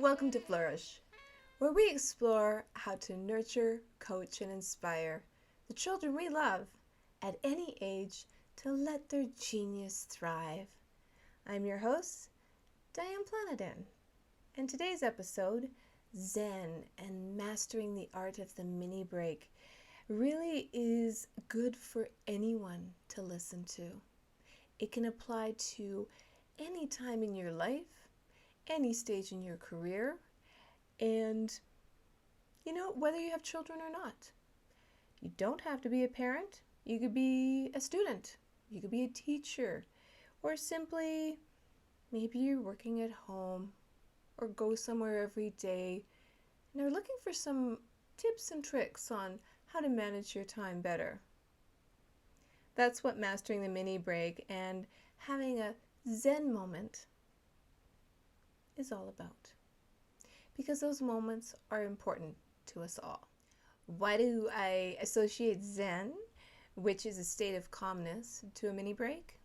Welcome to Flourish, where we explore how to nurture, coach, and inspire the children we love at any age to let their genius thrive. I'm your host, Diane Planadin, and today's episode, Zen and Mastering the Art of the Mini Break, really is good for anyone to listen to. It can apply to any time in your life, any stage in your career, and whether you have children or not. You don't have to be a parent. You could be a student, you could be a teacher, or simply maybe you're working at home or go somewhere every day and are looking for some tips and tricks on how to manage your time better. That's what mastering the mini break and having a Zen moment is all about, because those moments are important to us all. Why do I associate Zen, which is a state of calmness, to a mini break?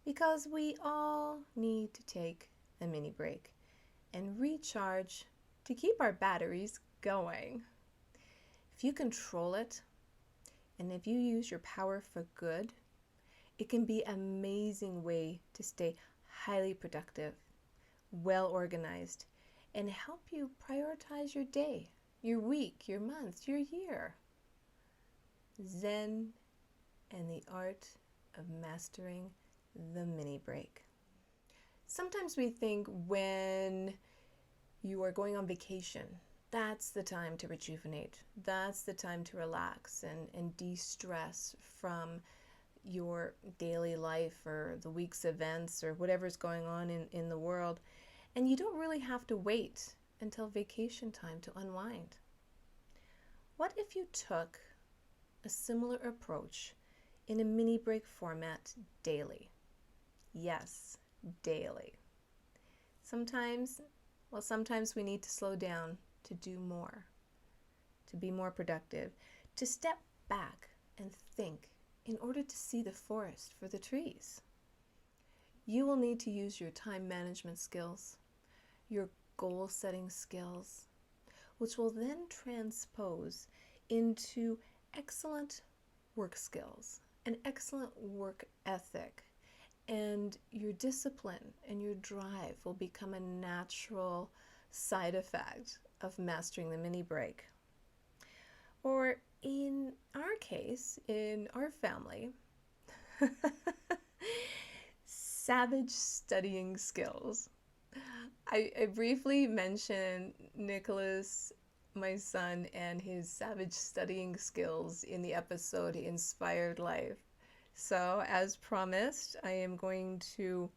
Because we all need to take a mini break and recharge to keep our batteries going. If you control it, and if you use your power for good, it can be an amazing way to stay highly productive, well organized, and help you prioritize your day, your week, your month, your year. Zen and the art of mastering the mini break. Sometimes we think when you are going on vacation, that's the time to rejuvenate. That's the time to relax and de-stress from your daily life or the week's events or whatever's going on in the world. And you don't really have to wait until vacation time to unwind. What if you took a similar approach in a mini break format daily? Yes, daily. Sometimes we need to slow down to do more, to be more productive, to step back and think in order to see the forest for the trees. You will need to use your time management skills, your goal setting skills, which will then transpose into excellent work skills, an excellent work ethic, and your discipline and your drive will become a natural side effect of mastering the mini break. Or in our case, in our family, savage studying skills. I briefly mentioned Nicholas, my son, and his savage studying skills in the episode Inspired Life. So, as promised, I am going to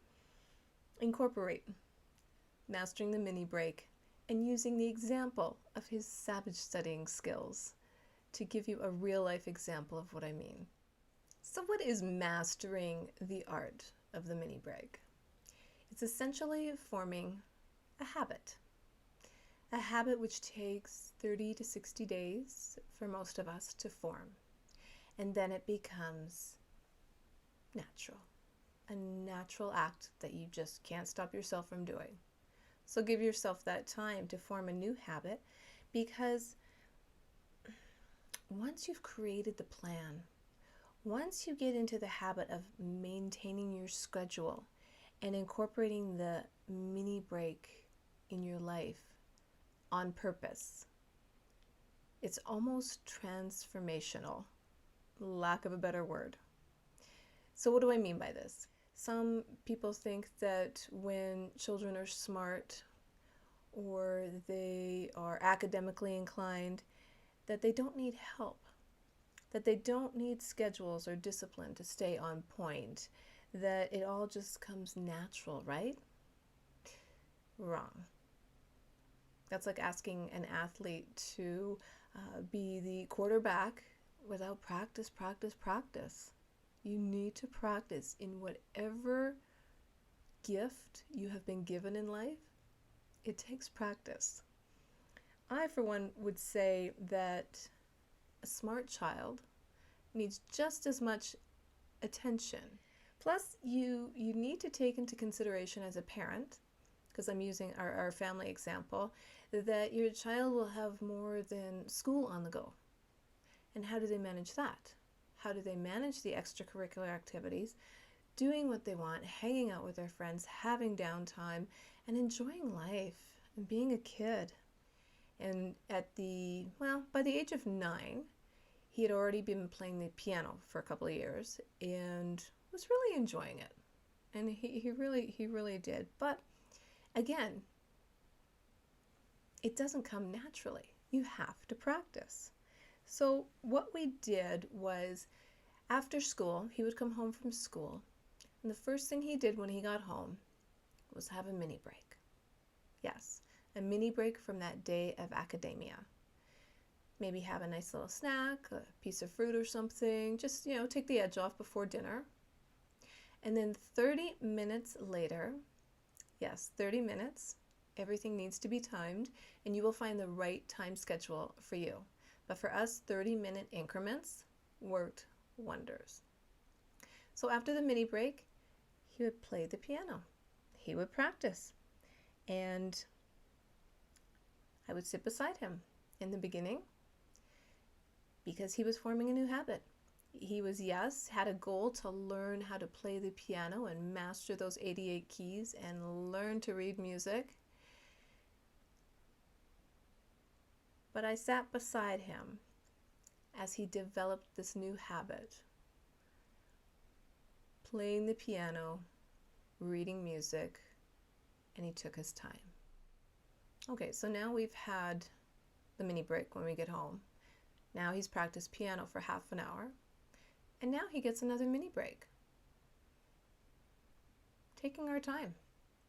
incorporate mastering the mini break and using the example of his savage studying skills to give you a real life example of what I mean. So what is mastering the art of the mini break? It's essentially forming a habit which takes 30 to 60 days for most of us to form. And then it becomes natural, a natural act that you just can't stop yourself from doing. So give yourself that time to form a new habit, because once you've created the plan, once you get into the habit of maintaining your schedule and incorporating the mini break in your life on purpose, it's almost transformational, lack of a better word. So what do I mean by this? Some people think that when children are smart or they are academically inclined, that they don't need help, that they don't need schedules or discipline to stay on point, that it all just comes natural, right? Wrong. That's like asking an athlete to be the quarterback without practice. You need to practice in whatever gift you have been given in life. It takes practice. I, for one, would say that a smart child needs just as much attention. Plus, you need to take into consideration as a parent because I'm using our family example, that your child will have more than school on the go. And how do they manage that? How do they manage the extracurricular activities, doing what they want, hanging out with their friends, having downtime, and enjoying life and being a kid? And by the age of 9, he had already been playing the piano for a couple of years and was really enjoying it. And he really did. But again, it doesn't come naturally. You have to practice. So what we did was, after school, he would come home from school, and the first thing he did when he got home was have a mini break. Yes, a mini break from that day of academia. Maybe have a nice little snack, a piece of fruit or something, just, take the edge off before dinner. And then 30 minutes later, yes, 30 minutes, everything needs to be timed, and you will find the right time schedule for you. But for us, 30-minute increments worked wonders. So after the mini break, he would play the piano. He would practice. And I would sit beside him in the beginning because he was forming a new habit. He had a goal to learn how to play the piano and master those 88 keys and learn to read music. But I sat beside him as he developed this new habit, playing the piano, reading music, and he took his time. Okay, so now we've had the mini break when we get home. Now he's practiced piano for half an hour, and now he gets another mini break. Taking our time,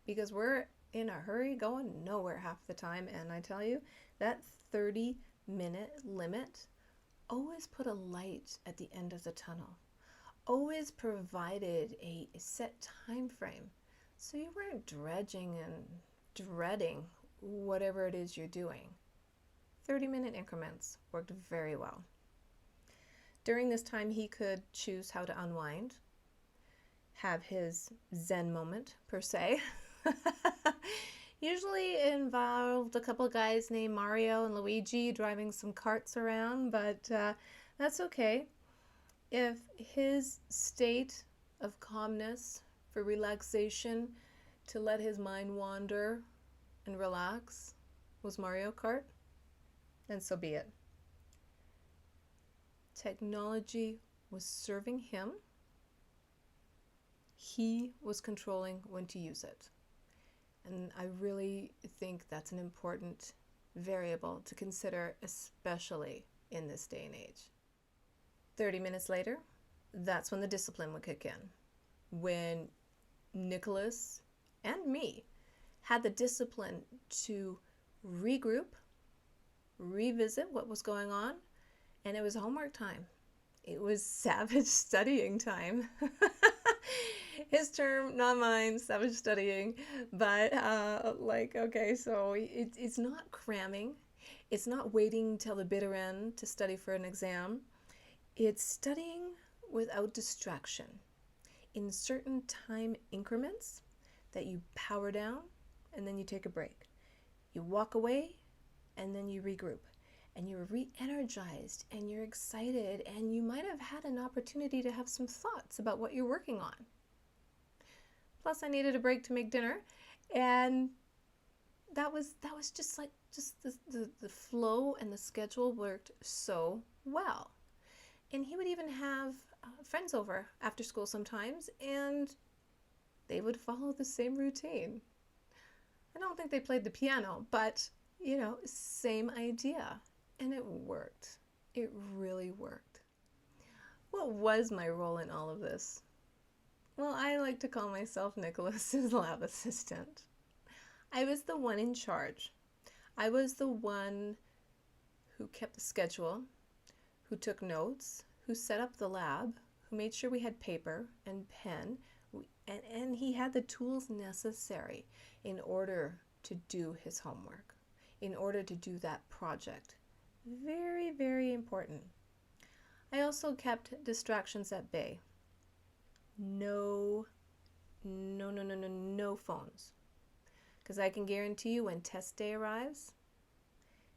because we're in a hurry going nowhere half the time, and I tell you, that 30-minute limit always put a light at the end of the tunnel, always provided a set time frame, so you weren't dredging and dreading whatever it is you're doing. 30-minute increments worked very well. During this time, he could choose how to unwind, have his Zen moment, per se. Usually it involved a couple of guys named Mario and Luigi driving some carts around, but that's okay. If his state of calmness for relaxation, to let his mind wander and relax, was Mario Kart, then so be it. Technology was serving him. He was controlling when to use it. And I really think that's an important variable to consider, especially in this day and age. 30 minutes later, that's when the discipline would kick in. When Nicholas and me had the discipline to regroup, revisit what was going on, and it was homework time. It was savage studying time. His term, not mine, savage studying. But okay, so it's not cramming. It's not waiting till the bitter end to study for an exam. It's studying without distraction in certain time increments that you power down and then you take a break. You walk away and then you regroup. And you're re-energized and you're excited and you might have had an opportunity to have some thoughts about what you're working on. Plus I needed a break to make dinner, and that was just the flow and the schedule worked so well. And he would even have friends over after school sometimes, and they would follow the same routine. I don't think they played the piano, but same idea. And it worked. It really worked. What was my role in all of this? Well, I like to call myself Nicholas's lab assistant. I was the one in charge. I was the one who kept the schedule, who took notes, who set up the lab, who made sure we had paper and pen, and he had the tools necessary in order to do his homework, in order to do that project. Very, very important. I also kept distractions at bay. No phones. Because I can guarantee you when test day arrives,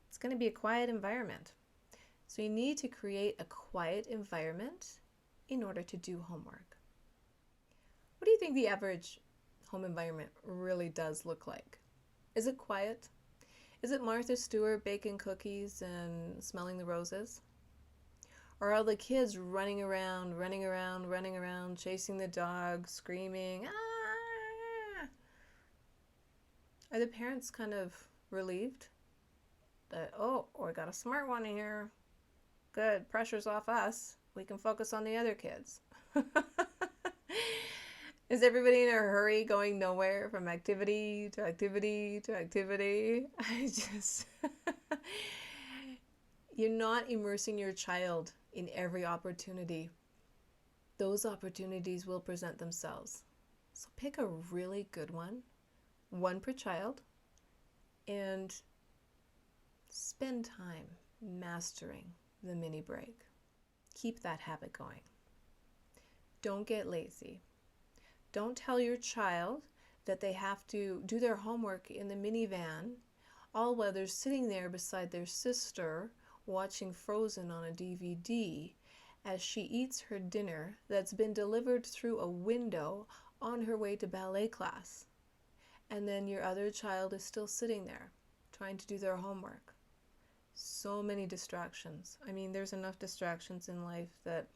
it's going to be a quiet environment. So you need to create a quiet environment in order to do homework. What do you think the average home environment really does look like? Is it quiet? Is it Martha Stewart baking cookies and smelling the roses? Or are the kids running around, chasing the dog, screaming, ah? Are the parents kind of relieved that, oh, we got a smart one here. Good, pressure's off us. We can focus on the other kids. Is everybody in a hurry going nowhere from activity to activity to activity? You're not immersing your child in every opportunity. Those opportunities will present themselves. So pick a really good one per child, and spend time mastering the mini break. Keep that habit going. Don't get lazy. Don't tell your child that they have to do their homework in the minivan, all while they're sitting there beside their sister watching Frozen on a DVD as she eats her dinner that's been delivered through a window on her way to ballet class. And then your other child is still sitting there trying to do their homework. So many distractions. I mean, there's enough distractions in life that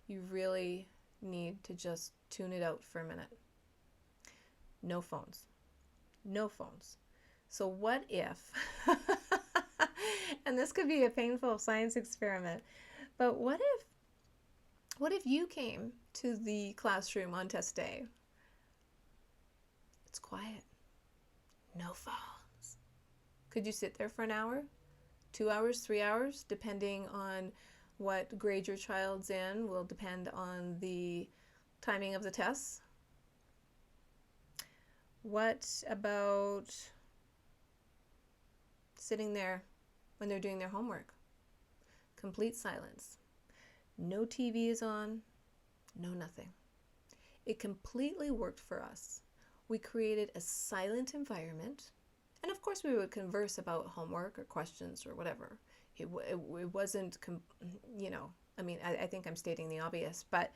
you really need to just tune it out for a minute. No phones. No phones. So what if, and this could be a painful science experiment, but what if you came to the classroom on test day? It's quiet. No phones. Could you sit there for an hour? 2 hours, 3 hours, depending on what grade your child's in, will depend on the timing of the tests. What about sitting there when they're doing their homework? Complete silence. No TV is on, no nothing. It completely worked for us. We created a silent environment. And of course we would converse about homework or questions or whatever. It wasn't, I think I'm stating the obvious, but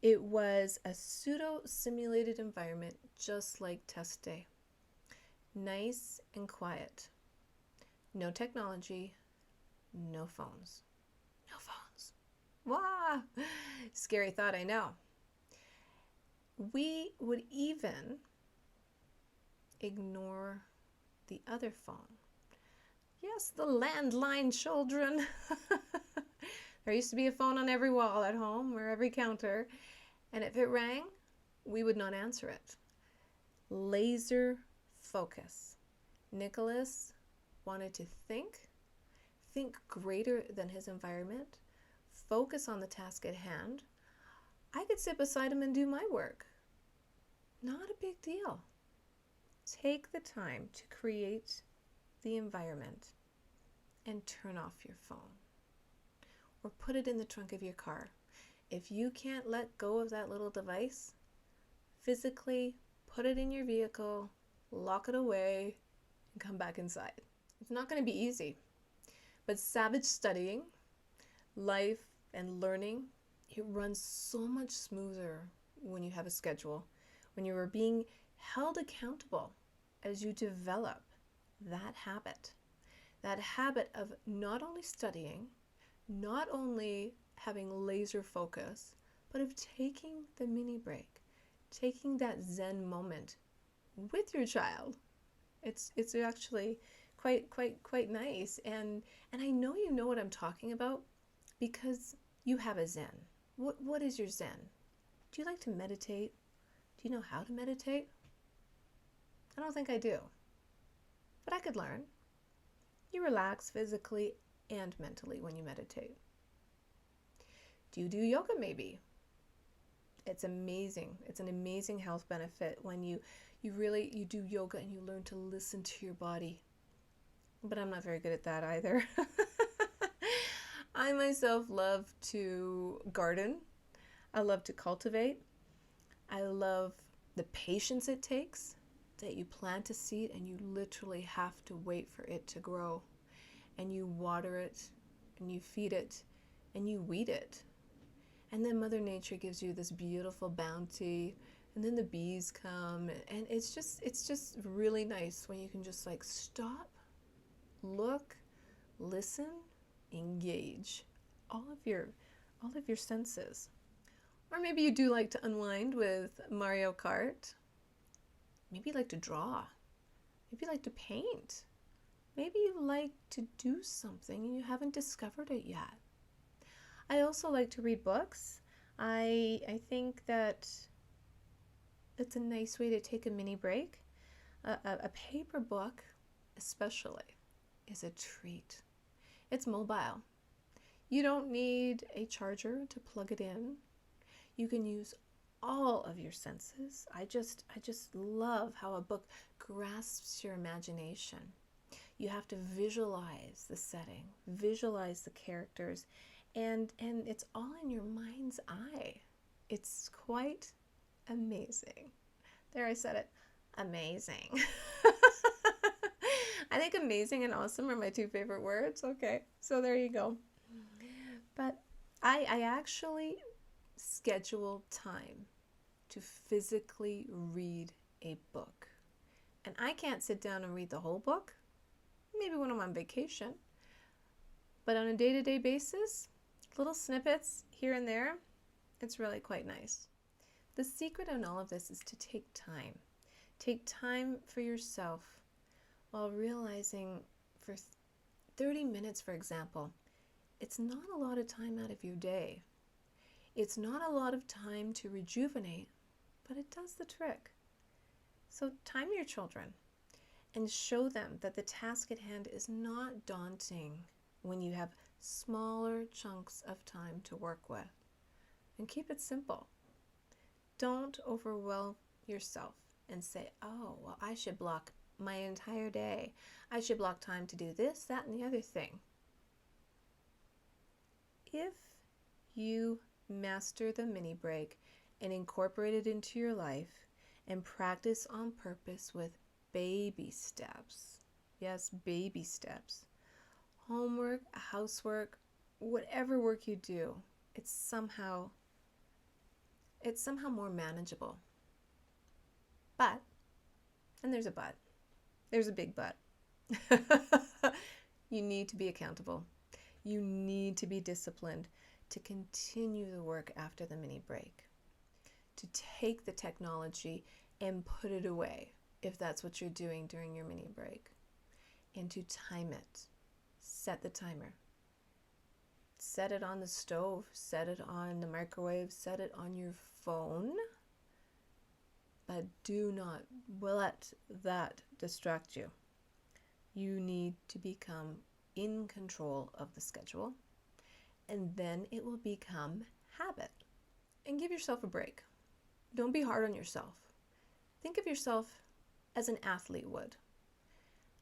it was a pseudo-simulated environment just like test day. Nice and quiet. No technology, no phones. No phones. Wow! Scary thought, I know. We would even ignore the other phone. Yes, the landline, children. There used to be a phone on every wall at home or every counter, and if it rang, we would not answer it. Laser focus. Nicholas wanted to think greater than his environment, focus on the task at hand. I could sit beside him and do my work. Not a big deal. Take the time to create the environment and turn off your phone or put it in the trunk of your car. If you can't let go of that little device, physically put it in your vehicle, lock it away, and come back inside. It's not going to be easy, but savage studying, life, and learning, it runs so much smoother when you have a schedule, when you are being held accountable as you develop that habit of not only studying, not only having laser focus, but of taking the mini break, taking that Zen moment with your child. It's actually quite nice, and I know you know what I'm talking about because you have a Zen. What is your Zen? Do you like to meditate? Do you know how to meditate? I don't think I do, but I could learn. You relax physically and mentally when you meditate. Do you do yoga maybe? It's amazing. It's an amazing health benefit when you do yoga and you learn to listen to your body. But I'm not very good at that either. I myself love to garden. I love to cultivate. I love the patience it takes that you plant a seed and you literally have to wait for it to grow. And you water it, and you feed it, and you weed it. And then Mother Nature gives you this beautiful bounty, and then the bees come, and it's just really nice when you can just like stop, look, listen, engage all of your senses. Or maybe you do like to unwind with Mario Kart. Maybe you like to draw. Maybe you like to paint. Maybe you like to do something and you haven't discovered it yet. I also like to read books. I think that it's a nice way to take a mini break. A paper book, especially, is a treat. It's mobile. You don't need a charger to plug it in. You can use all of your senses. I just love how a book grasps your imagination. You have to visualize the setting, visualize the characters, and it's all in your mind's eye. It's quite amazing. There, I said it. Amazing. I think amazing and awesome are my two favorite words. Okay, so there you go. But I actually schedule time to physically read a book. And I can't sit down and read the whole book, maybe when I'm on vacation. But on a day-to-day basis, little snippets here and there, it's really quite nice. The secret in all of this is to take time. Take time for yourself while realizing for 30 minutes, for example, it's not a lot of time out of your day. It's not a lot of time to rejuvenate, but it does the trick. So time your children and show them that the task at hand is not daunting when you have smaller chunks of time to work with. And keep it simple. Don't overwhelm yourself and say, oh, well, I should block my entire day. I should block time to do this, that, and the other thing. If you master the mini break and incorporate it into your life and practice on purpose with baby steps. Yes, baby steps. Homework, housework, whatever work you do, it's somehow more manageable. But, and there's a but, there's a big but. You need to be accountable. You need to be disciplined to continue the work after the mini break, to take the technology and put it away if that's what you're doing during your mini break, and to time it. Set the timer. Set it on the stove, set it on the microwave, set it on your phone, but do not let that distract you. You need to become in control of the schedule, and then it will become habit. And give yourself a break. Don't be hard on yourself. Think of yourself as an athlete would.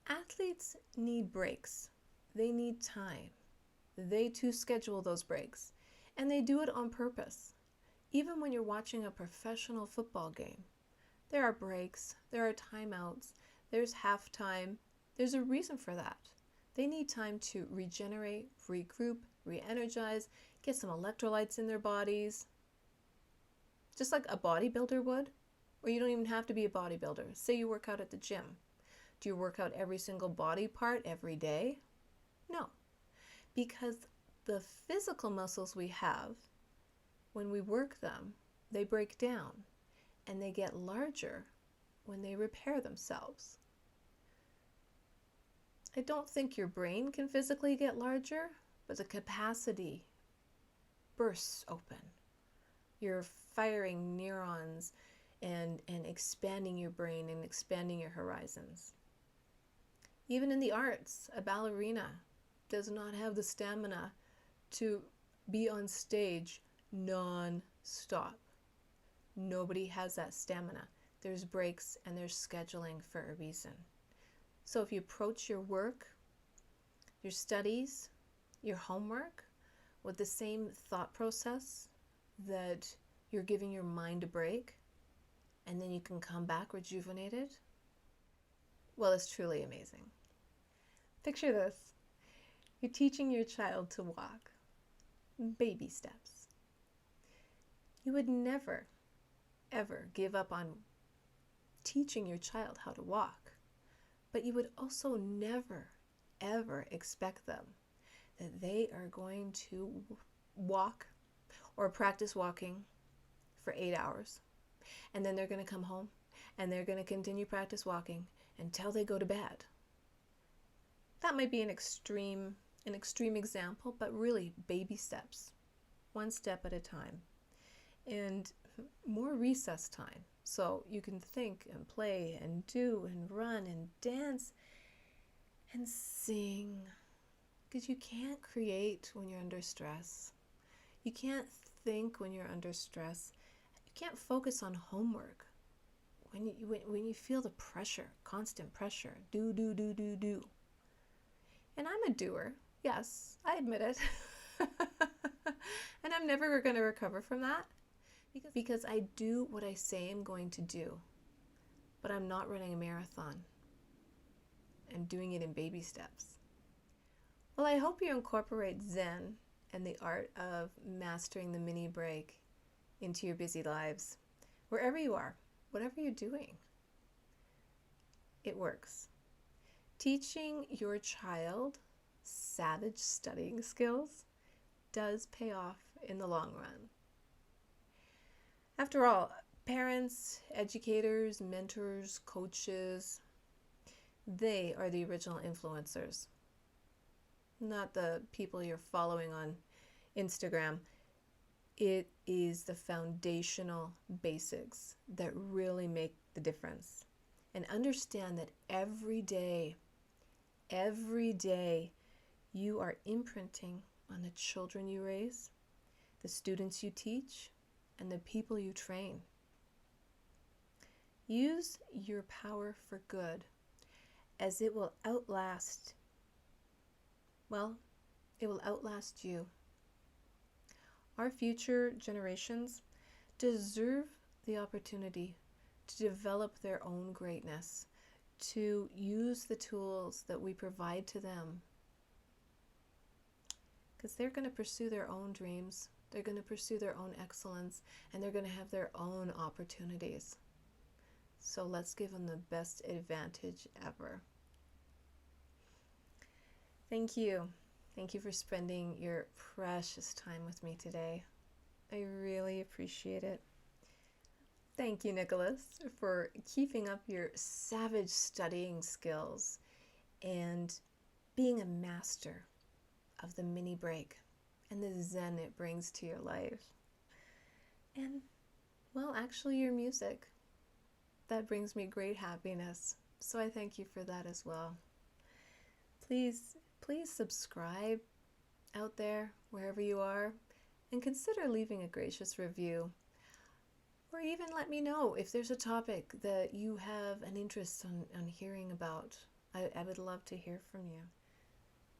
Athletes need breaks. They need time. They too schedule those breaks, and they do it on purpose. Even when you're watching a professional football game, there are breaks, there are timeouts, there's halftime. There's a reason for that. They need time to regenerate, regroup, re-energize, get some electrolytes in their bodies, just like a bodybuilder would. Or you don't even have to be a bodybuilder. Say you work out at the gym. Do you work out every single body part every day? No, because the physical muscles we have, when we work them, they break down and they get larger when they repair themselves. I don't think your brain can physically get larger, but the capacity bursts open. You're firing neurons and expanding your brain and expanding your horizons. Even in the arts, a ballerina does not have the stamina to be on stage non-stop. Nobody has that stamina. There's breaks and there's scheduling for a reason. So if you approach your work, your studies, your homework with the same thought process that you're giving your mind a break, and then you can come back rejuvenated, well, it's truly amazing. Picture this. You're teaching your child to walk. Baby steps. You would never, ever give up on teaching your child how to walk, but you would also never, ever expect them that they are going to walk or practice walking for 8 hours, and then they're going to come home and they're going to continue practice walking until they go to bed. That might be an extreme example, but really baby steps, one step at a time, and more recess time, so you can think and play and do and run and dance and sing, because you can't create when you're under stress. You can't think when you're under stress. You can't focus on homework when you feel the pressure, constant pressure. Do. And I'm a doer. Yes, I admit it. And I'm never going to recover from that because I do what I say I'm going to do. But I'm not running a marathon. I'm doing it in baby steps. Well, I hope you incorporate Zen and the art of mastering the mini break into your busy lives. Wherever you are, whatever you're doing, it works. Teaching your child savage studying skills does pay off in the long run. After all, parents, educators, mentors, coaches, they are the original influencers, not the people you're following on Instagram. It is the foundational basics that really make the difference. And understand that every day, you are imprinting on the children you raise, the students you teach, and the people you train. Use your power for good, as it will outlast you. Our future generations deserve the opportunity to develop their own greatness, to use the tools that we provide to them, because they're going to pursue their own dreams, they're going to pursue their own excellence, and they're going to have their own opportunities. So let's give them the best advantage ever. Thank you. Thank you for spending your precious time with me today. I really appreciate it. Thank you, Nicholas, for keeping up your savage studying skills and being a master of the mini break and the zen it brings to your life. And, well, actually your music. That brings me great happiness. So I thank you for that as well. Please subscribe out there, wherever you are, and consider leaving a gracious review. Or even let me know if there's a topic that you have an interest on hearing about. I would love to hear from you.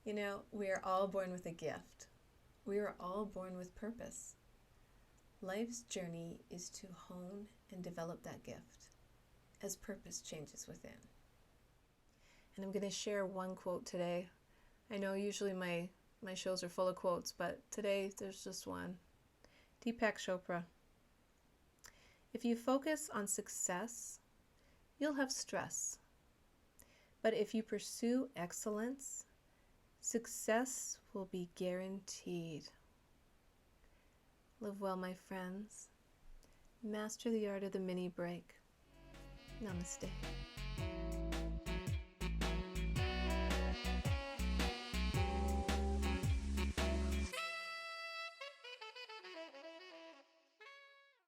You know, we are all born with a gift. We are all born with purpose. Life's journey is to hone and develop that gift as purpose changes within. And I'm going to share one quote today. I know usually my shows are full of quotes, but today there's just one. Deepak Chopra. If you focus on success, you'll have stress. But if you pursue excellence, success will be guaranteed. Live well, my friends. Master the art of the mini break. Namaste.